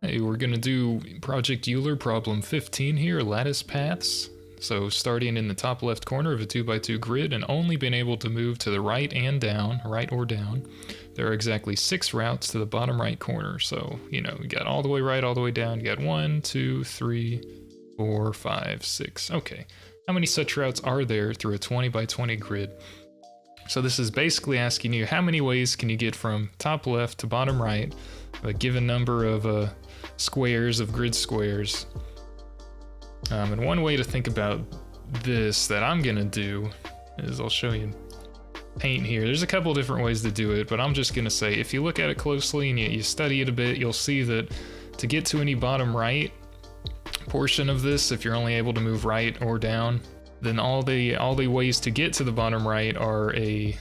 Hey, we're gonna do Project Euler problem 15 here, lattice paths. So starting in the top left corner of a 2x2 grid and only being able to move to the right and down, right or down, there are exactly 6 routes to the bottom right corner. So, you know, you got all the way right, all the way down. You got 1, 2, 3, 4, 5, 6. Okay. How many such routes are there through a 20x20 grid? So this is basically asking you how many ways can you get from top left to bottom right, a given number of squares, of grid squares. And one way to think about this that I'm gonna do is I'll show you paint here. There's a couple different ways to do it, but I'm just gonna say if you look at it closely and you study it a bit, you'll see that to get to any bottom right portion of this, if you're only able to move right or down, then all the ways to get to the bottom right are a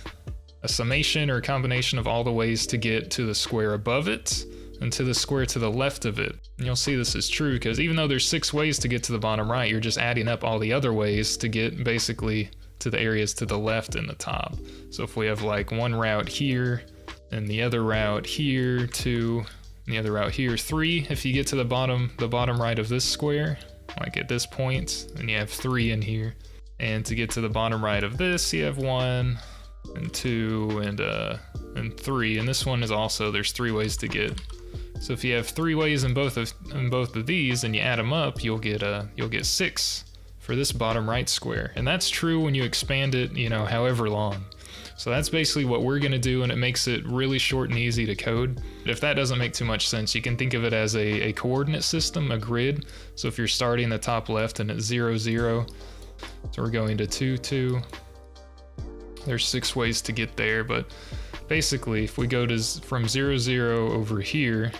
summation or a combination of all the ways to get to the square above it and to the square to the left of it. And you'll see this is true because even though there's 6 ways to get to the bottom right, you're just adding up all the other ways to get basically to the areas to the left and the top. So if we have like one route here and the other route here, 2, and the other route here, 3, if you get to the bottom right of this square, like at this point, and you have 3 in here. And to get to the bottom right of this, you have 1 and 2 and 3. And this one is also, there's 3 ways to get. So if you have 3 ways in both of these and you add them up, you'll get 6 for this bottom right square. And that's true when you expand it, you know, however long. So that's basically what we're gonna do, and it makes it really short and easy to code. But if that doesn't make too much sense, you can think of it as a coordinate system, a grid. So if you're starting the top left and it's 0, 0, so we're going to 2, 2. There's 6 ways to get there, but basically if we go to from 0, 0 over here,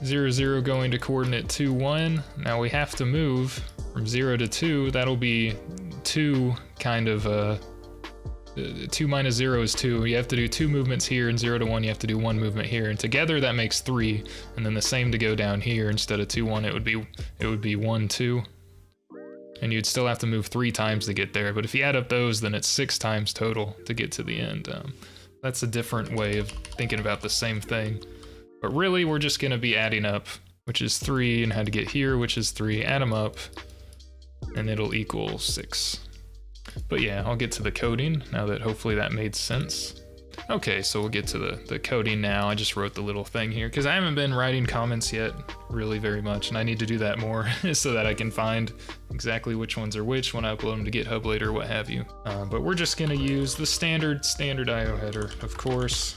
0, 0 going to coordinate 2, 1, now we have to move from 0 to 2. That'll be 2 kind of 2 minus 0 is 2. You have to do 2 movements here, and 0 to 1 you have to do 1 movement here, and together that makes 3. And then the same to go down here. Instead of 2, 1 it would be 1, 2. And you'd still have to move 3 times to get there, but if you add up those, then it's 6 times total to get to the end. That's a different way of thinking about the same thing. But really, we're just gonna be adding up, which is 3, and how to get here, which is 3, add them up, and it'll equal 6. But yeah, I'll get to the coding now that hopefully that made sense. Okay, so we'll get to the coding now. I just wrote the little thing here because I haven't been writing comments yet really very much, and I need to do that more so that I can find exactly which ones are which when I upload them to GitHub later, what have you. But we're just gonna use the standard IO header, of course.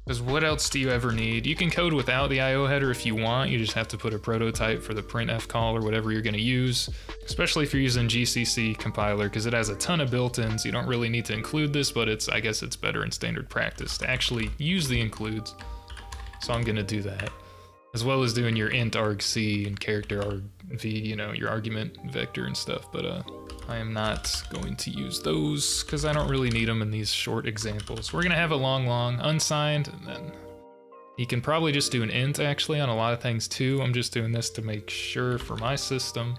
Because what else do you ever need? You can code without the IO header if you want. You just have to put a prototype for the printf call or whatever you're going to use, especially if you're using GCC compiler, because it has a ton of built-ins. You don't really need to include this, but I guess it's better in standard practice to actually use the includes. So I'm going to do that, as well as doing your int argc and character argv, you know, your argument vector and stuff. But I am not going to use those because I don't really need them in these short examples. We're gonna have a long unsigned, and then you can probably just do an int actually on a lot of things too. I'm just doing this to make sure for my system.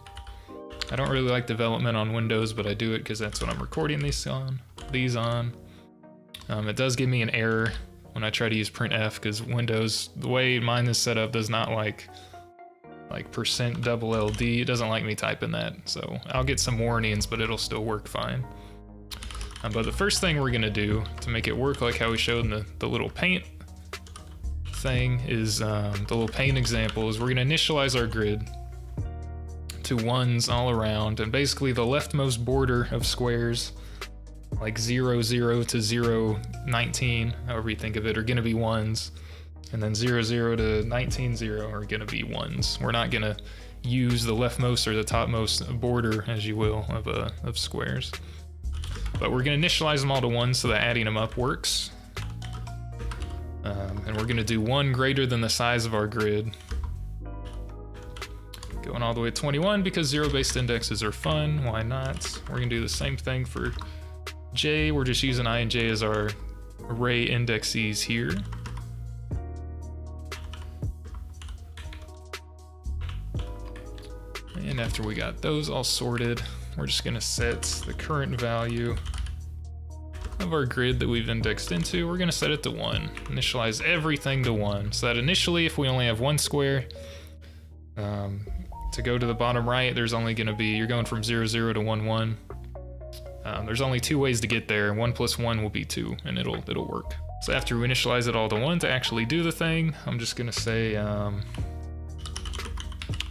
I don't really like development on Windows, but I do it because that's what I'm recording these on. It does give me an error when I try to use printf because Windows, the way mine is set up, does not like %LD, it doesn't like me typing that, so I'll get some warnings, but it'll still work fine. But the first thing we're gonna do to make it work like how we showed in the little paint thing is, the little paint example is we're gonna initialize our grid to 1s all around, and basically the leftmost border of squares, like 0, 0 to 0, 19, however you think of it, are gonna be 1s. And then 0, 0 to 19, 0 are gonna be 1s. We're not gonna use the leftmost or the topmost border, as you will, of squares. But we're gonna initialize them all to 1 so that adding them up works. And we're gonna do 1 greater than the size of our grid. Going all the way to 21 because 0-based indexes are fun, why not? We're gonna do the same thing for J. We're just using I and J as our array indexes here. And after we got those all sorted, we're just gonna set the current value of our grid that we've indexed into. We're gonna set it to 1, initialize everything to 1, so that initially if we only have 1 square, To go to the bottom right, there's only going to be, you're going from 0, 0 to 1, 1. There's only 2 ways to get there, and 1 plus 1 will be 2, and it'll work. So after we initialize it all to 1 to actually do the thing, I'm just gonna say,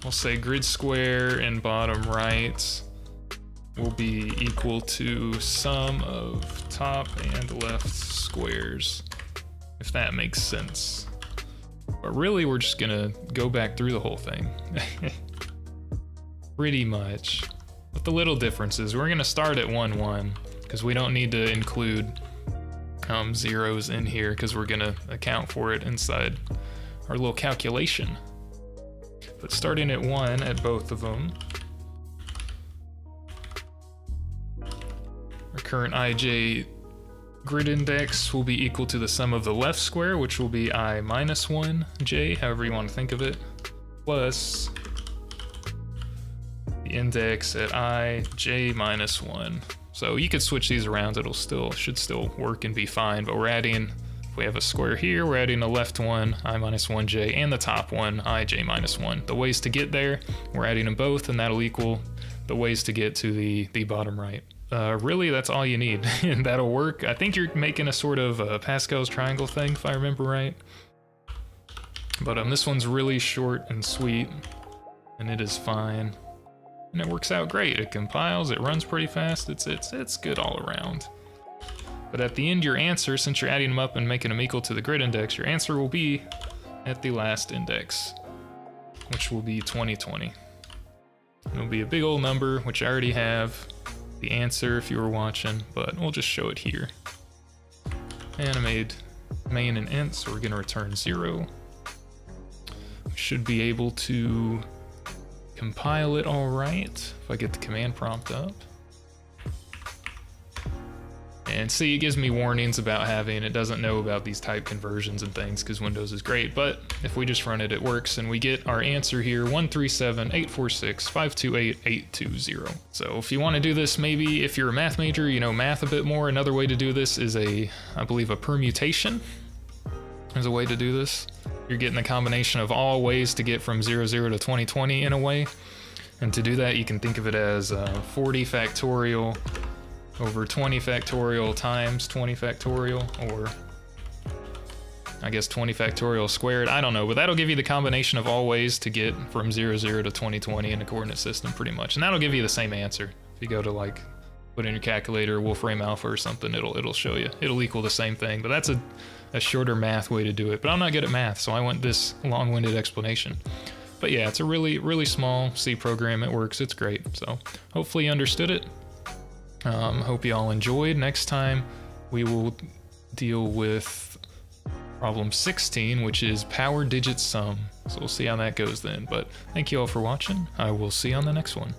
we'll say grid square in bottom right will be equal to sum of top and left squares, if that makes sense. But really, we're just gonna go back through the whole thing. Pretty much. With the little differences, we're gonna start at 1, 1, because we don't need to include zeros in here, because we're gonna account for it inside our little calculation. But starting at 1 at both of them, our current ij grid index will be equal to the sum of the left square, which will be I minus 1 j, however you want to think of it, plus the index at I j minus 1. So you could switch these around, should still work and be fine, but we're adding, if we have a square here, we're adding the left one, I minus 1j, and the top one, ij minus 1. The ways to get there, we're adding them both, and that'll equal the ways to get to the bottom right. Really, that's all you need, and that'll work. I think you're making a sort of Pascal's triangle thing, if I remember right. But this one's really short and sweet, and it is fine. And it works out great. It compiles, it runs pretty fast, it's good all around. But at the end, your answer, since you're adding them up and making them equal to the grid index, your answer will be at the last index, which will be 2020. It'll be a big old number, which I already have the answer if you were watching, but we'll just show it here. And I made main and int, so we're gonna return 0. We should be able to compile it all right if I get the command prompt up. And see, it gives me warnings about it doesn't know about these type conversions and things because Windows is great, but if we just run it, it works, and we get our answer here, 137,846,528,820. So if you want to do this, maybe if you're a math major, you know math a bit more, another way to do this is I believe a permutation is a way to do this. You're getting the combination of all ways to get from 0, 0 to 2020 in a way. And to do that, you can think of it as 40 factorial over 20 factorial times 20 factorial, or I guess 20 factorial squared. I don't know, but that'll give you the combination of all ways to get from 0, 0 to 2020 in the coordinate system pretty much. And that'll give you the same answer. If you go to like put in your calculator, Wolfram Alpha or something, it'll show you. It'll equal the same thing, but that's a shorter math way to do it. But I'm not good at math, so I went this long-winded explanation. But yeah, it's a really, really small C program. It works, it's great. So hopefully you understood it. Hope you all enjoyed. Next time we will deal with problem 16, which is power digit sum. So we'll see how that goes then. But thank you all for watching. I will see you on the next one.